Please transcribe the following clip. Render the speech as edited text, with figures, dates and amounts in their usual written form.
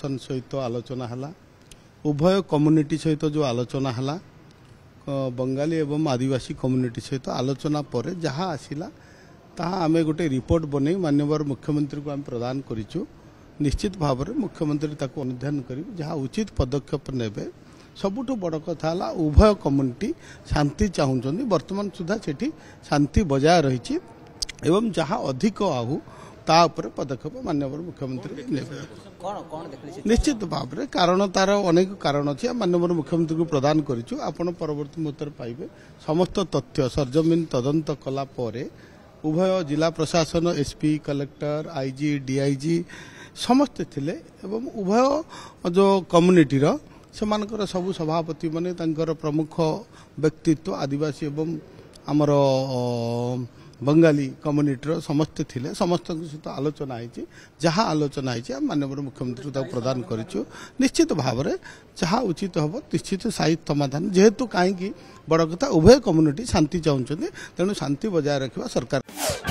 प्रशासन सहित आलोचना है उभय कम्युनिटी सहित जो आलोचना है बंगाली एवं आदिवासी कम्युनिटी सहित आलोचना पर जहाँ आसला ताहा आमे गोटे रिपोर्ट बने माननीय मुख्यमंत्री को आम प्रदान करिचु। निश्चित भाव में मुख्यमंत्री ताको अनुध्यान करी जहाँ उचित पदक्षेप नेबे। सबुठु बड़ कथा है उभय कम्युनिटी शांति चाहूँगी वर्तमान सुधा सेठी शांति बजाय रही एवं जहाँ अधिक आहु ता उपर पदक्षेप माननीय मुख्यमंत्री नेबे। निश्चित भाव में कारण तार अनेक कारण अच्छे माननीय मुख्यमंत्री को प्रदान करिचु। आपण परवर्ती मुहूर्त पाइबे समस्त तथ्य सरजमीन तदंत कला परे उभय जिला प्रशासन एसपी कलेक्टर आईजी डीआईजी समस्ते थिले एवं उभय जो कम्युनिटीर सेमानकर सबु सभापति माने तांकर प्रमुख व्यक्तित्व आदिवासी एवं आमर बंगाली कम्युनिटीर समस्ते थिले समस्त सहित आलोचना है जहाँ आलोचना है माननीय मुख्यमंत्री को प्रदान करिचु। निश्चित भाव में जहाँ उचित हम निश्चित साहित्य समाधान जेहेतु कहीं बड़ कथा उभय कम्युनिटी शांति चाहते तेणु शांति बजाय रखा सरकार।